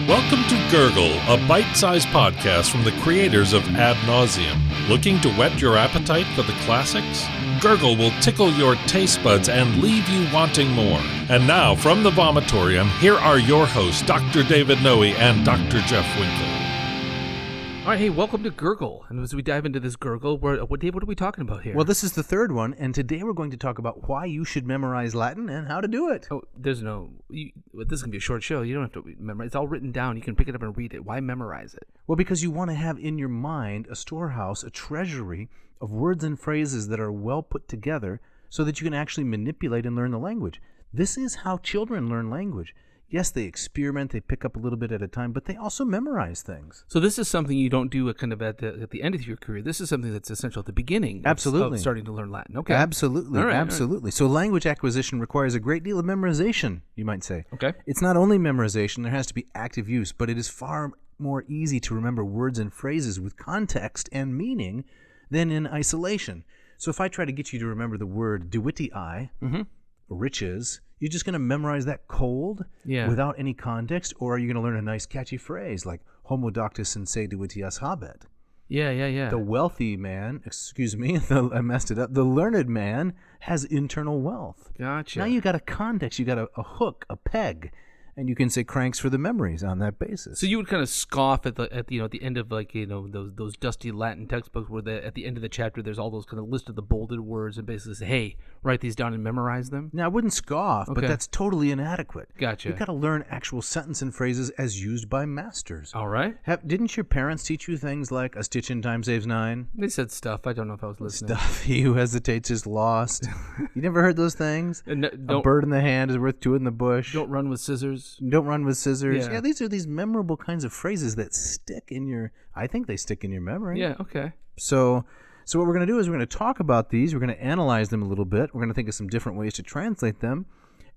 Welcome to Gurgle, a bite-sized podcast from the creators of Ad Nauseam. Looking to whet your appetite for the classics? Gurgle will tickle your taste buds and leave you wanting more. And now, from the vomitorium, here are your hosts, Dr. David Noe and Dr. Jeff Winkle. All right, hey, welcome to Gurgle. And as we dive into this Gurgle, Dave, what are we talking about here? Well, this is the third one, and today we're going to talk about why you should memorize Latin and how to do it. Oh, this is going to be a short show. You don't have to memorize. It's all written down. You can pick it up and read it. Why memorize it? Well, because you want to have in your mind a storehouse, a treasury of words and phrases that are well put together so that you can actually manipulate and learn the language. This is how children learn language. Yes, they experiment, they pick up a little bit at a time, but they also memorize things. So this is something you don't do kind of at the end of your career. This is something that's essential at the beginning of starting to learn Latin. Okay. Absolutely, absolutely. So language acquisition requires a great deal of memorization, you might say. Okay. It's not only memorization, there has to be active use, but it is far more easy to remember words and phrases with context and meaning than in isolation. So if I try to get you to remember the word "diwitii," riches, you're just going to memorize that cold without any context, or are you going to learn a nice catchy phrase like homo doctus in se divitias habet? Yeah. The wealthy man, I messed it up. The learned man has internal wealth. Gotcha. Now you got a context, you got a hook, a peg, and you can say cranks for the memories on that basis. So you would kind of scoff at the end of those dusty Latin textbooks where at the end of the chapter there's all those kind of list of the bolded words and basically say, hey, write these down and memorize them? Now I wouldn't scoff, but that's totally inadequate. Gotcha. You got to learn actual sentence and phrases as used by masters. All right. Didn't your parents teach you things like a stitch in time saves 9? They said stuff. I don't know if I was listening. Stuff. He who hesitates is lost. You never heard those things? A bird in the hand is worth two in the bush. Don't run with scissors. Don't run with scissors. Yeah, these are these memorable kinds of phrases that stick in your, I think they stick in your memory. Yeah, okay. So what we're going to do is we're going to talk about these. We're going to analyze them a little bit. We're going to think of some different ways to translate them.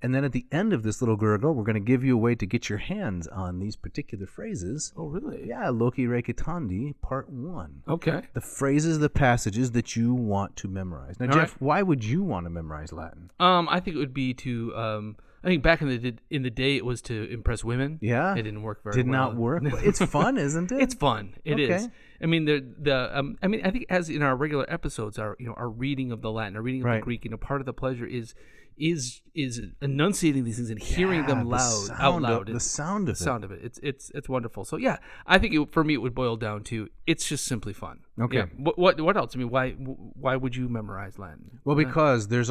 And then at the end of this little gurgle, we're going to give you a way to get your hands on these particular phrases. Oh, really? Yeah, Loci Recitandi, Part 1. Okay. The phrases, the passages that you want to memorize. Now, Jeff, why would you want to memorize Latin? I think it would be to... I think back in the day, it was to impress women. Yeah, it didn't work very well. Did not work. It's fun, isn't it? It's fun. It is. I mean, I think as in our regular episodes, our reading of the Latin, our reading of the Greek, part of the pleasure is enunciating these things and hearing them out loud. The sound of it. It's wonderful. So yeah, I think for me it would boil down to it's just simply fun. Okay. Yeah. What else? I mean, why would you memorize Latin? Well, because there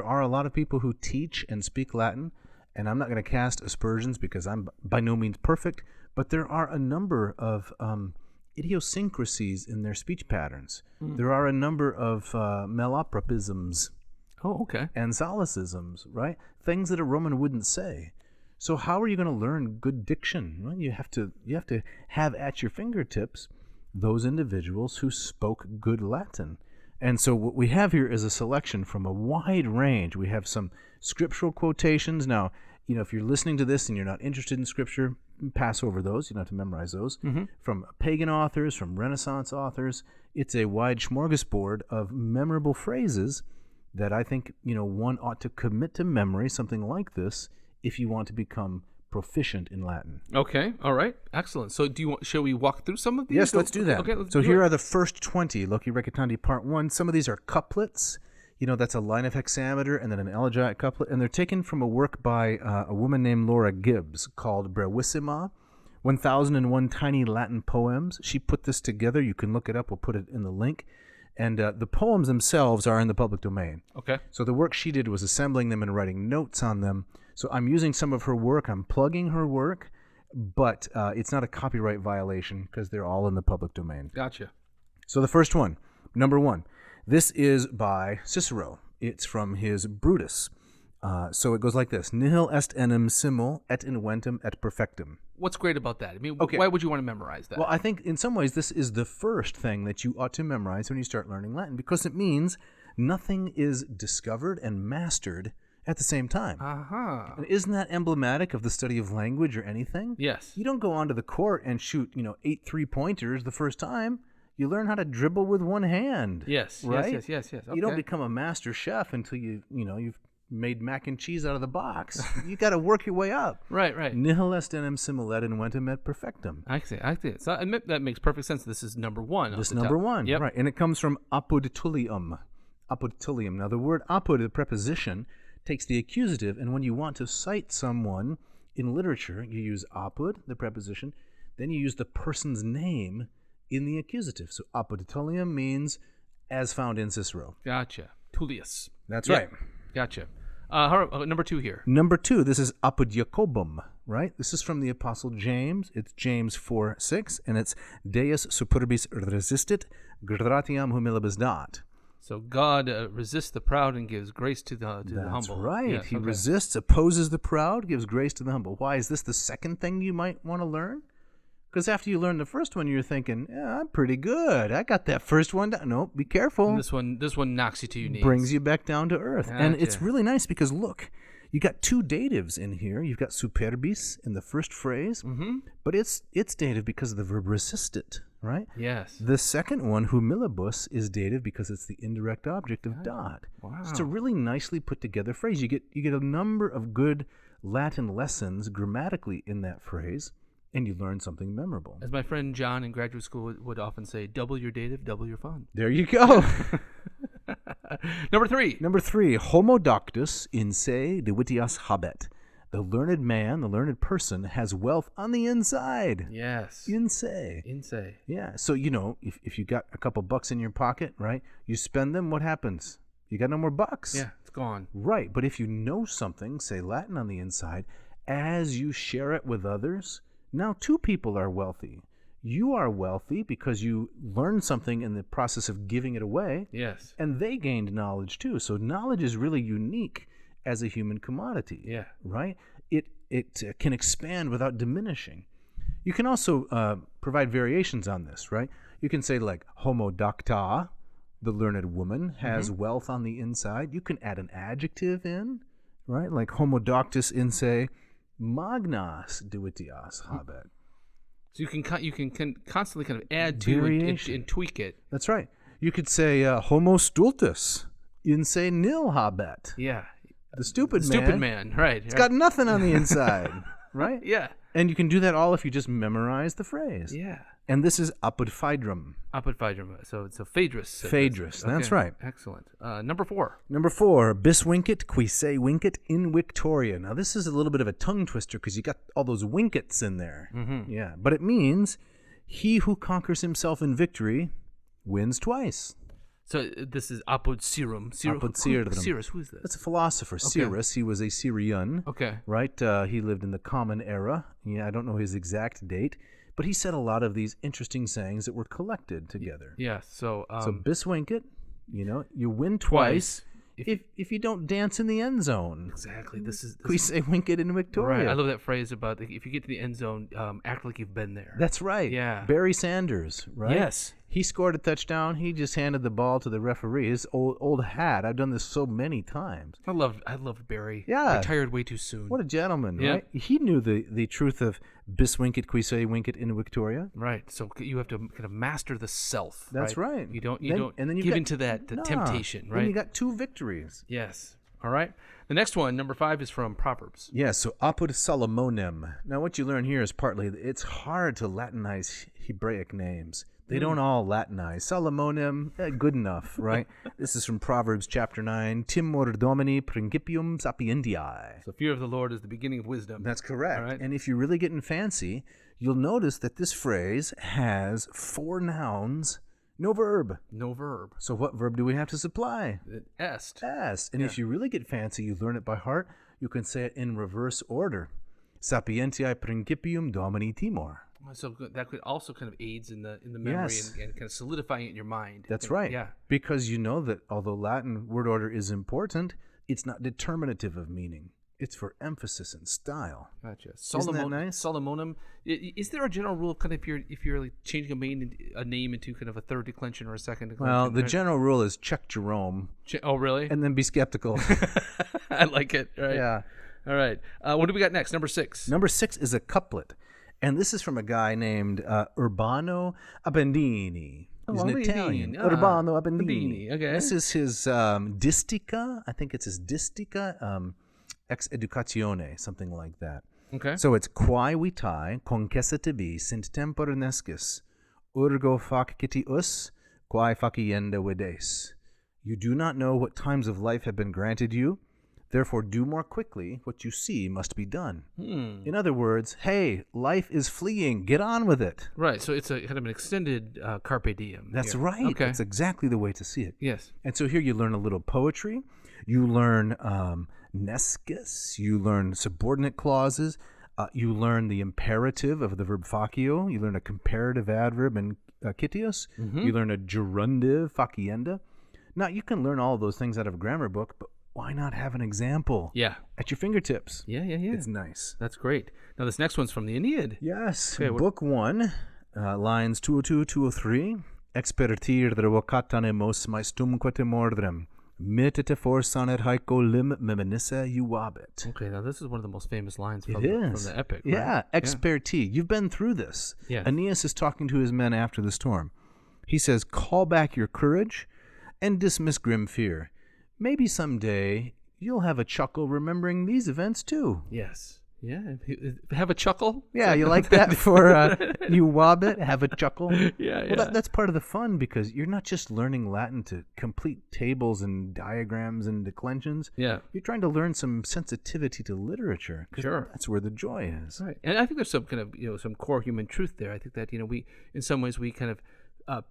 are a lot of people who teach and speak Latin, and I'm not going to cast aspersions because I'm by no means perfect, but there are a number of idiosyncrasies in their speech patterns. There are a number of malapropisms. Oh, okay. And solecisms, right? Things that a Roman wouldn't say. So how are you going to learn good diction? Well, you have to have at your fingertips those individuals who spoke good Latin. And so what we have here is a selection from a wide range. We have some scriptural quotations. Now, if you're listening to this and you're not interested in scripture, pass over those. You don't have to memorize those. From pagan authors, from Renaissance authors. It's a wide smorgasbord of memorable phrases that I think, one ought to commit to memory, something like this, if you want to become proficient in Latin. Okay, all right, excellent. So shall we walk through some of these? Yes, let's do that. Okay, so here are the first 20, Loci Recitandi Part 1. Some of these are couplets. That's a line of hexameter and then an elegiac couplet, and they're taken from a work by a woman named Laura Gibbs called Brevissima, 1001 Tiny Latin Poems. She put this together. You can look it up. We'll put it in the link. And the poems themselves are in the public domain. Okay. So the work she did was assembling them and writing notes on them. So I'm using some of her work. I'm plugging her work, but it's not a copyright violation because they're all in the public domain. Gotcha. So the first one, number 1. This is by Cicero. It's from his Brutus. So it goes like this. Nihil est enim simul et inventem et perfectum. What's great about that? I mean, why would you want to memorize that? Well, I think in some ways this is the first thing that you ought to memorize when you start learning Latin, because it means nothing is discovered and mastered at the same time. And isn't that emblematic of the study of language or anything? Yes. You don't go onto the court and shoot, 8 3-pointers the first time. You learn how to dribble with one hand. Yes. Right? Yes. Okay. You don't become a master chef until you've made mac and cheese out of the box. You got to work your way up. Right, right. Nihil est enim simile inventem et perfectum. I see. So I admit that makes perfect sense. This is number one. This number one, Yep. right. And it comes from apud tullium. Apud tullium. Now, the word apud, the preposition, takes the accusative, and when you want to cite someone in literature, you use apud, the preposition, then you use the person's name in the accusative. So apud tullium means as found in Cicero. Gotcha. Tullius. That's Yep. right. Gotcha. Number two here. Number two, this is apud Jacobum, right? This is from the Apostle James. It's James 4:6, and it's Deus superbis resistit, gratiam humilibus dat. So God resists the proud and gives grace to the humble. That's right. Yes, He okay. resists, opposes the proud, gives grace to the humble. Why? Is this the second thing you might want to learn? Because after you learn the first one, you're thinking, yeah, I'm pretty good. I got that first one down. No, be careful. And this one knocks you to your knees. Brings you back down to earth. And it's Gotcha. really nice because, look, you got two datives in here. You've got superbis in the first phrase, but it's dative because of the verb resistit, right? Yes. The second one, humilibus, is dative because it's the indirect object of dat. Wow. So it's a really nicely put together phrase. You get a number of good Latin lessons grammatically in that phrase, and you learn something memorable. As my friend John in graduate school would often say, double your dative, double your fun. There you go. Number three. Number three, homo doctus in se divitias habet. The learned man, the learned person, has wealth on the inside. Yes. In se. Insane. Yeah. So, if you got a couple bucks in your pocket, right, you spend them, what happens? You got no more bucks. Yeah, it's gone. Right. But if you know something, say Latin on the inside, as you share it with others, now two people are wealthy. You are wealthy because you learned something in the process of giving it away. Yes. And they gained knowledge too. So knowledge is really unique as a human commodity. Yeah. Right? It can expand without diminishing. You can also provide variations on this, right? You can say like homo docta, the learned woman, has wealth on the inside. You can add an adjective in, right? Like homo doctus in se magnas divitias habet. So you can constantly kind of add to and tweak it. That's right. You could say homo stultus in se nil habet. Yeah. The stupid man, right. It's got nothing on the inside, right? Yeah. And you can do that all if you just memorize the phrase. Yeah. And this is apud phaedrum. Apud phaedrum. So Phaedrus. Phaedrus, that's right. Excellent. Number four. Number four, bis vincit qui se vincit in victoria. Now this is a little bit of a tongue twister because you got all those winkets in there. Yeah, but it means he who conquers himself in victory wins twice. So this is apud serum. Apud serum. Cyrus, who is this? That's a philosopher, Cyrus. He was a Syrian. Okay. Right? He lived in the Common Era. Yeah, I don't know his exact date, but he said a lot of these interesting sayings that were collected together. Yeah. So bis vincit, you win twice. If you don't dance in the end zone. Exactly. This is Qui se vincit in victoria. right. I love that phrase about if you get to the end zone, act like you've been there. That's right. Yeah. Barry Sanders, right? Yes. He scored a touchdown. He just handed the ball to the referee. His old hat. I've done this so many times. I loved Barry. Yeah. Retired way too soon. What a gentleman, Yeah. right? He knew the truth of bis vincit qui se vincit in victoria. Right. So you have to kind of master the self. That's right. You don't And then you've give got- into that Nah. temptation, right? Then you got two victories. Yes. All right. The next one, number 5, is from Proverbs. Yeah, so apud Salomonem. Now what you learn here is partly it's hard to Latinize Hebraic names. They don't all Latinize. Salomonem, good enough, right? This is from Proverbs chapter 9. Timor Domini principium sapientiae. So fear of the Lord is the beginning of wisdom. That's correct. All right. And if you're really getting fancy, you'll notice that this phrase has 4 nouns, no verb. No verb. So what verb do we have to supply? Est. Est. And if you really get fancy, you learn it by heart, you can say it in reverse order. Sapientiae principium Domini Timor. So that could also kind of aids in the memory Yes. and kind of solidifying it in your mind. That's right. Yeah. Because you know that although Latin word order is important, it's not determinative of meaning. It's for emphasis and style. Gotcha. Isn't that nice? Solomonum. Is there a general rule of kind of if you're like changing a name into kind of a third declension or a second declension? Well, the general rule is check Jerome Oh, really? and then be skeptical. I like it. Right. Yeah. All right. What do we got next? Number 6. Number 6 is a couplet. And this is from a guy named Urbano Appendini. He's an Italian. Ah, Urbano Appendini, Appendini. okay. This is his distica. I think it's his distica ex educatione, something like that. Okay. So it's quae vitae concessitivi sint tempora nescis, urgo faciti us, quae facienda vides. You do not know what times of life have been granted you, therefore do more quickly what you see must be done. In other words, hey, life is fleeing, get on with it. Right, so it's a kind of an extended carpe diem. That's here. right. Okay. That's exactly the way to see it. Yes. And so here you learn a little poetry, you learn nescis, you learn subordinate clauses, you learn the imperative of the verb facio, you learn a comparative adverb in citius, you learn a gerundive facienda. Now, you can learn all of those things out of a grammar book, but why not have an example Yeah. at your fingertips? Yeah. It's nice. That's great. Now, this next one's from the Aeneid. Yes. Okay, Book 1, lines 202, 203. Expertir vocatane mos maestumque temordrem. Mittite forsan et haeco lim meminisse juabit. Okay, now this is one of the most famous lines It from is. the epic. Yeah, Right? experti. You've been through this. Yeah. Aeneas is talking to his men after the storm. He says, call back your courage and dismiss grim fear. Maybe someday you'll have a chuckle remembering these events too. Yes. Yeah. Have a chuckle? Yeah, you like that for you wobbit? Have a chuckle? Yeah. Well, that's part of the fun because you're not just learning Latin to complete tables and diagrams and declensions. Yeah. You're trying to learn some sensitivity to literature. 'Cause Sure. That's where the joy is. Right. And I think there's some kind of, some core human truth there. I think that, we, in some ways, we kind of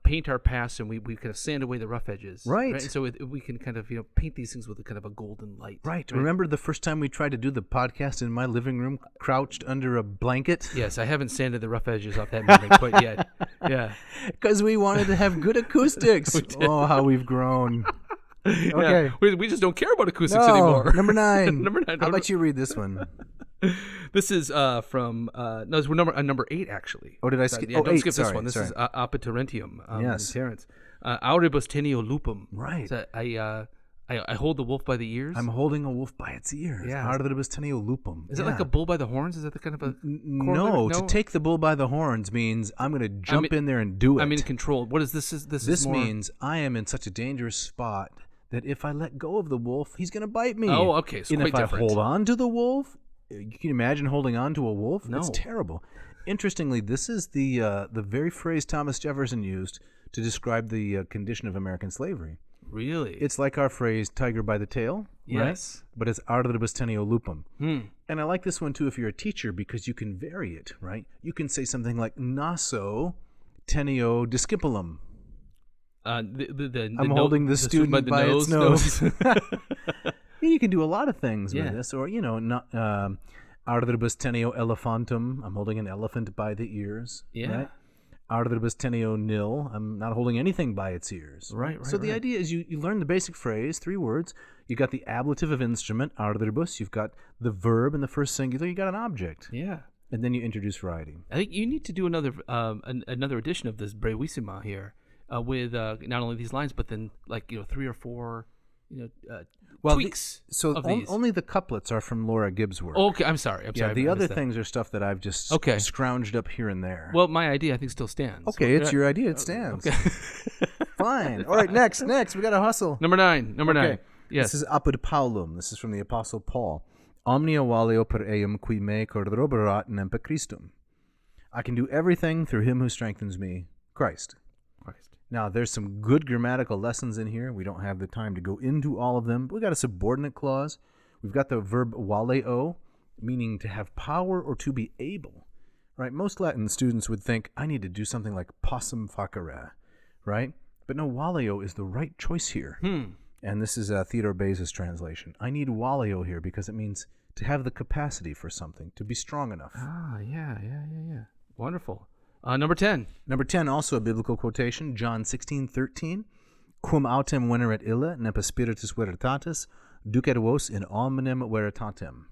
paint our past and we kind of sand away the rough edges. Right. And so we can kind of, paint these things with a kind of a golden light. Right. Remember the first time we tried to do the podcast in my living room, crouched under a blanket? Yes, I haven't sanded the rough edges off that memory quite yet. Yeah. Because we wanted to have good acoustics. Oh, how we've grown. Okay. Yeah. We just don't care about acoustics No, anymore. number 9. Number 9. How about you read this one? This is from we're number 8 actually. Oh, did I skip? Yeah, Oh, don't 8, skip this sorry, one. This sorry. is Apaterentium. Yes. Terence. Auribus teneo lupum. Right. So I hold the wolf by the ears. I'm holding a wolf by its ears. Yeah. Auribus teneo lupum. Is it like a bull by the horns? Is that the kind of a No, to take the bull by the horns means I'm going to jump in there and do it. I'm in control. What is this? This more... means I am in such a dangerous spot that if I let go of the wolf, he's going to bite me. Oh, okay. So and quite if different. I hold on to the wolf, you can imagine holding on to a wolf? No. It's terrible. Interestingly, this is the very phrase Thomas Jefferson used to describe the condition of American slavery. Really? It's like our phrase "tiger by the tail," yes, right? But it's "auribus teneo lupum." Hmm. And I like this one too if you're a teacher because you can vary it, right? You can say something like "naso teneo discipulum." I'm holding the student by its nose. You can do a lot of things with this, or "auribus teneo elephantum." I'm holding an elephant by the ears. Yeah. Right? "Auribus teneo nil." I'm not holding anything by its ears. Right. So the idea is you learn the basic phrase, 3 words. You got the ablative of instrument, "auribus." You've got the verb in the first singular. You got an object. Yeah. And then you introduce variety. I think you need to do another edition of this Brevissima here with not only these lines, but then 3 or 4 tweaks. So only the couplets are from Laura Gibbs' work. Okay, I'm sorry. The other things are stuff that I've just scrounged up here and there. Well, my idea I think still stands. Okay, it's your idea. It stands. Okay. Fine. All right, next. We got to hustle. Number 9. Yes. This is Apud Paulum. This is from the Apostle Paul. Omnia valeo per eum qui me corroborat nempe Christum. I can do everything through him who strengthens me, Christ. Now, there's some good grammatical lessons in here. We don't have the time to go into all of them. But we got a subordinate clause. We've got the verb valeo, meaning to have power or to be able. Right? Most Latin students would think, I need to do something like possum facere, right? But no, valeo is the right choice here. And this is Theodore Bayes' translation. I need valeo here because it means to have the capacity for something, to be strong enough. Yeah. Wonderful. Number 10. Number 10, also a biblical quotation, John 16:13. Quum autem veneret illa, nepe spiritus veritatis, ducet vos in omnem veritatem.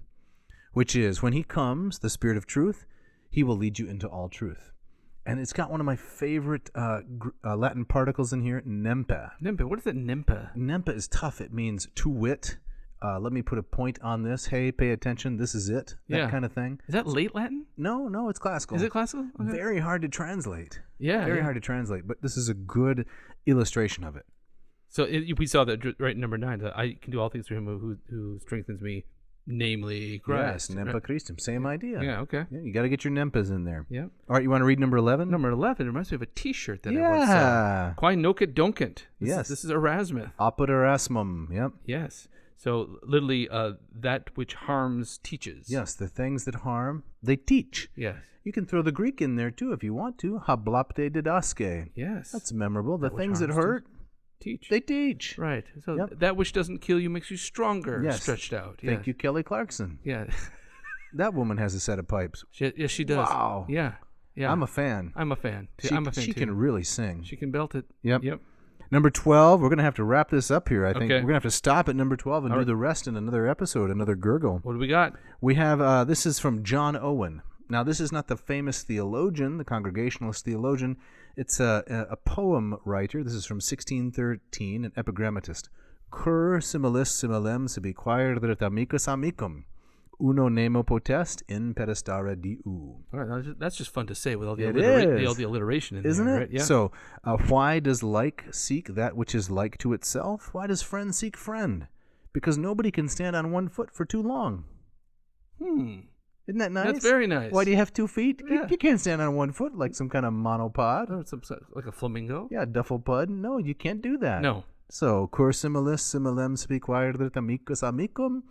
Which is, when he comes, the Spirit of truth, he will lead you into all truth. And it's got one of my favorite Latin particles in here, nempe. Nempe. What is it, nempe? Nempe is tough. It means to wit, let me put a point on this. Hey, pay attention. This is it. That kind of thing. Is that late Latin? No, it's classical. Is it classical? Okay. Very hard to translate. Yeah. Very hard to translate. But this is a good illustration of it. So we saw that right in number 9. That I can do all things through him who strengthens me, namely Christ. Yes, Nempa Christum. Same idea. Yeah, okay. Yeah, you got to get your Nempas in there. Yeah. All right, you want to read number 11? Number 11 reminds me of a T-shirt that I once Yeah. saw. Quae nocet doncent. This is Erasmus. Apud Erasmum. Yep. Yes. So literally, that which harms teaches. Yes, the things that harm, they teach. Yes. You can throw the Greek in there too if you want to. Hablapte didaske. Yes. That's memorable. The That which things that harms hurt, teach. they teach. Right. So Yep. that which doesn't kill you makes you stronger. Yes. Stretched out. Thank you, Kelly Clarkson. Yeah. That woman has a set of pipes. Yes, she does. Wow. Yeah. Yeah. I'm a fan. I'm a fan. She, I'm a fan she too. can really sing. She can belt it. Yep. Yep. Number 12, we're going to have to wrap this up here, I think. Okay. We're going to have to stop at number 12 and All do right. the rest in another episode, another gurgle. What do we got? We have, this is from John Owen. Now, this is not the famous theologian, the Congregationalist theologian. It's a poem writer. This is from 1613, an epigrammatist. Cur similis similem sibi quaerit amicus amicum. Uno nemo potest in pedestare diu. All right, that's just fun to say with all the, It is. all the alliteration in Isn't there, it? right? Yeah. So, why does like seek that which is like to itself? Why does friend seek friend? Because nobody can stand on one foot for too long. Isn't that nice? That's very nice. Why do you have 2 feet? Yeah. You can't stand on one foot like some kind of monopod. Oh, like a flamingo? Yeah, duffelpud. No, you can't do that. No. So, cur similis similem sibi quaerit amicus amicum.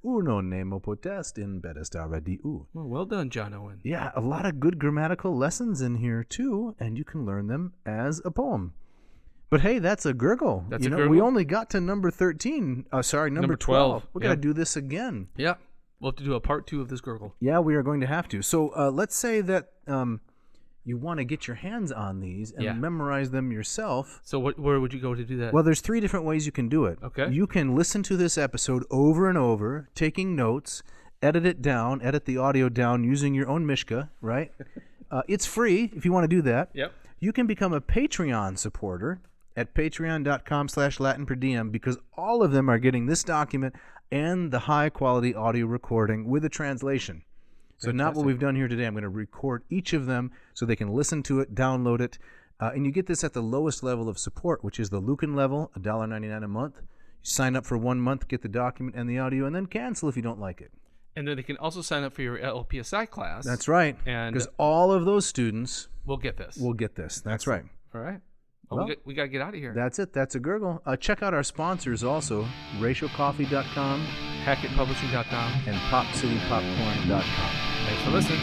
Uno nemo potest in pedestare diu. Well done, John Owen. Yeah, a lot of good grammatical lessons in here too, and you can learn them as a poem. But hey, that's a gurgle. That's you a know, gurgle? we only got to number 13. Number 12. We're Yeah. going to do this again. Yeah. We'll have to do a part 2 of this gurgle. Yeah, we are going to have to. So let's say that you want to get your hands on these and Yeah. memorize them yourself. So where would you go to do that? Well, there's 3 different ways you can do it. Okay. You can listen to this episode over and over, taking notes, edit it down, edit the audio down using your own Mishka, right? It's free if you want to do that. Yep. You can become a Patreon supporter at patreon.com/LatinPerDiem because all of them are getting this document and the high-quality audio recording with a translation. So not what we've done here today. I'm going to record each of them so they can listen to it, download it, and you get this at the lowest level of support, which is the Lucan level, $1.99 a month. You sign up for 1 month, get the document and the audio, and then cancel if you don't like it. And then they can also sign up for your LPSI class. That's right. And because all of those students we'll get this. will get this. That's right. All right. Well, we got to get out of here. That's it. That's a gurgle. Check out our sponsors also, ratiocoffee.com HackettPublishing.com. and popcitypopcorn.com. Thanks for listening.